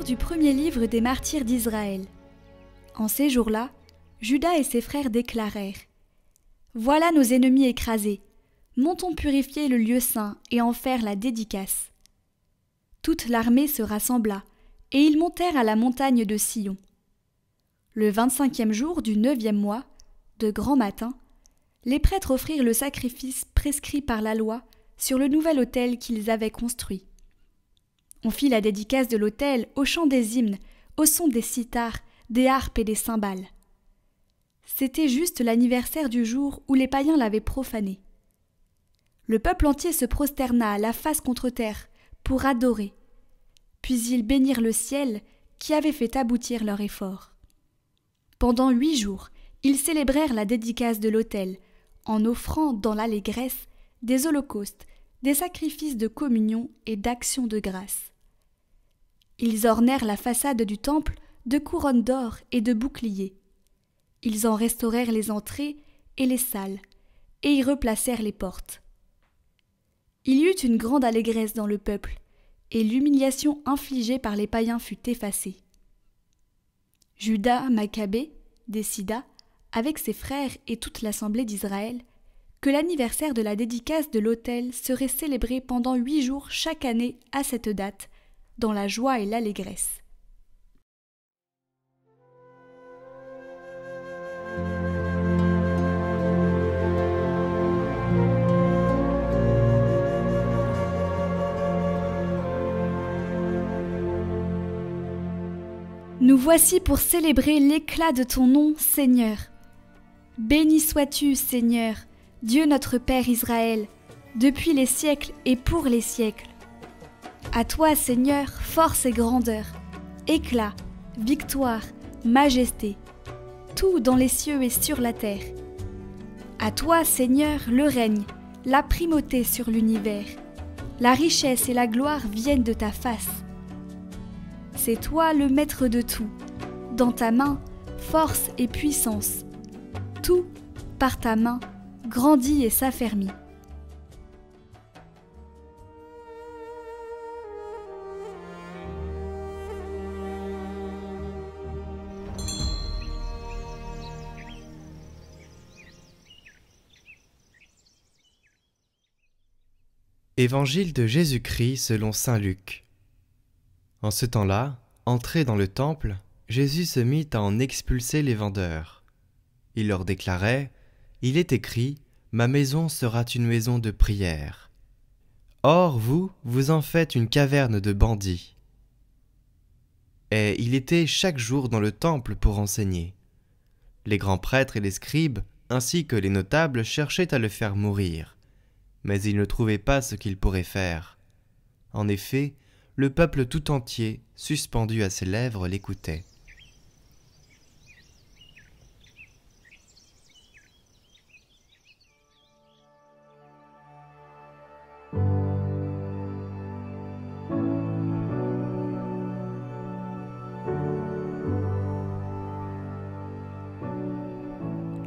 Lecture du premier livre des martyrs d'Israël. En ces jours-là, Judas et ses frères déclarèrent : Voilà nos ennemis écrasés. Montons purifier le lieu saint et en faire la dédicace. Toute l'armée se rassembla, et ils montèrent à la montagne de Sion. Le 25e jour du 9e mois, de grand matin, les prêtres offrirent le sacrifice prescrit par la loi sur le nouvel autel qu'ils avaient construit. On fit la dédicace de l'autel au chant des hymnes, au son des cithars, des harpes et des cymbales. C'était juste l'anniversaire du jour où les païens l'avaient profané. Le peuple entier se prosterna, la face contre terre, pour adorer. Puis ils bénirent le ciel qui avait fait aboutir leur effort. Pendant 8 jours, ils célébrèrent la dédicace de l'autel, en offrant dans l'allégresse des holocaustes, des sacrifices de communion et d'actions de grâce. Ils ornèrent la façade du temple de couronnes d'or et de boucliers. Ils en restaurèrent les entrées et les salles, et y replacèrent les portes. Il y eut une grande allégresse dans le peuple, et l'humiliation infligée par les païens fut effacée. Judas Maccabée décida, avec ses frères et toute l'assemblée d'Israël, que l'anniversaire de la dédicace de l'autel serait célébré pendant 8 jours chaque année à cette date, dans la joie et l'allégresse. Nous voici pour célébrer l'éclat de ton nom, Seigneur. Béni sois-tu, Seigneur, Dieu notre Père Israël, depuis les siècles et pour les siècles. À toi, Seigneur, force et grandeur, éclat, victoire, majesté, tout dans les cieux et sur la terre. À toi, Seigneur, le règne, la primauté sur l'univers. La richesse et la gloire viennent de ta face. C'est toi le maître de tout. Dans ta main, force et puissance. Tout, par ta main, grandit et s'affermit. Évangile de Jésus-Christ selon saint Luc. En ce temps-là, entré dans le temple, Jésus se mit à en expulser les vendeurs. Il leur déclarait : Il est écrit : Ma maison sera une maison de prière. Or vous, vous en faites une caverne de bandits. Et il était chaque jour dans le temple pour enseigner. Les grands prêtres et les scribes, ainsi que les notables, cherchaient à le faire mourir. Mais ils ne trouvaient pas ce qu'ils pourraient faire. En effet, le peuple tout entier, suspendu à ses lèvres, l'écoutait.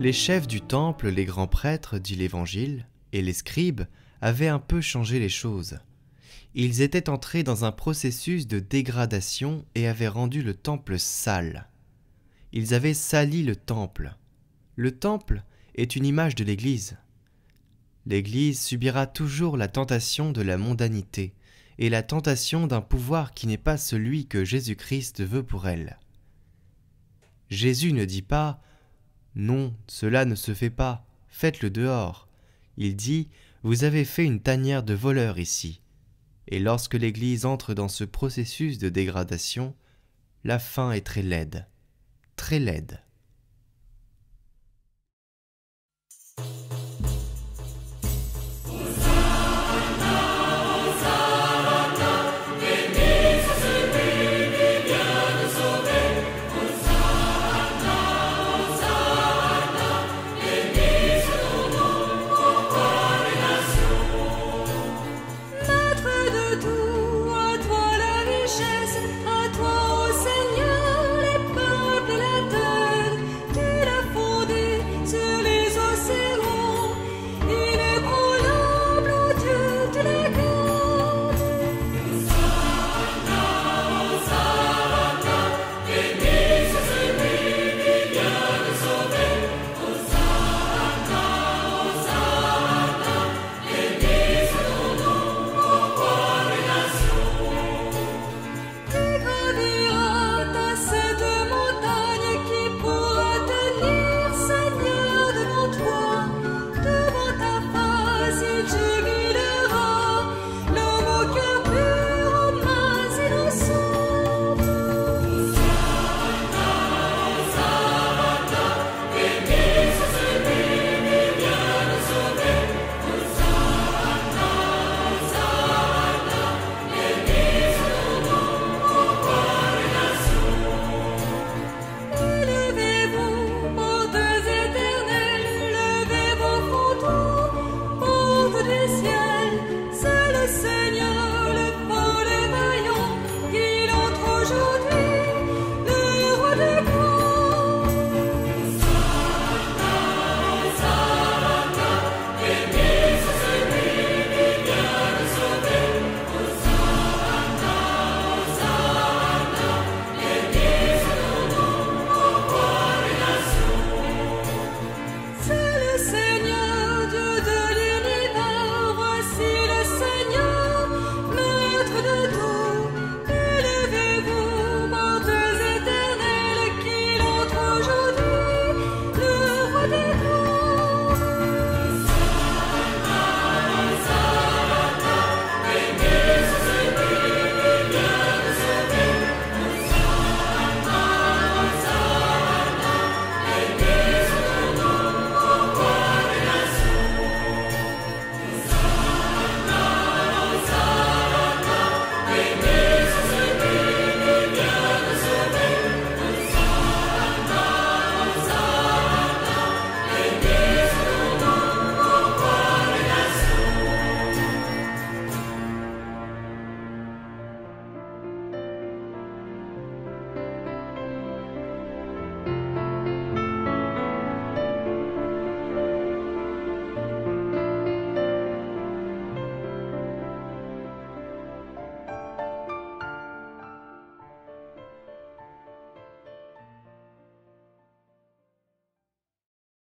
Les chefs du temple, les grands prêtres, dit l'Évangile, et les scribes avaient un peu changé les choses. Ils étaient entrés dans un processus de dégradation et avaient rendu le temple sale. Ils avaient sali le temple. Le temple est une image de l'Église. L'Église subira toujours la tentation de la mondanité et la tentation d'un pouvoir qui n'est pas celui que Jésus-Christ veut pour elle. Jésus ne dit pas « Non, cela ne se fait pas, faites-le dehors ». Il dit « Vous avez fait une tanière de voleurs ici ». Et lorsque l'Église entre dans ce processus de dégradation, la fin est très laide, très laide.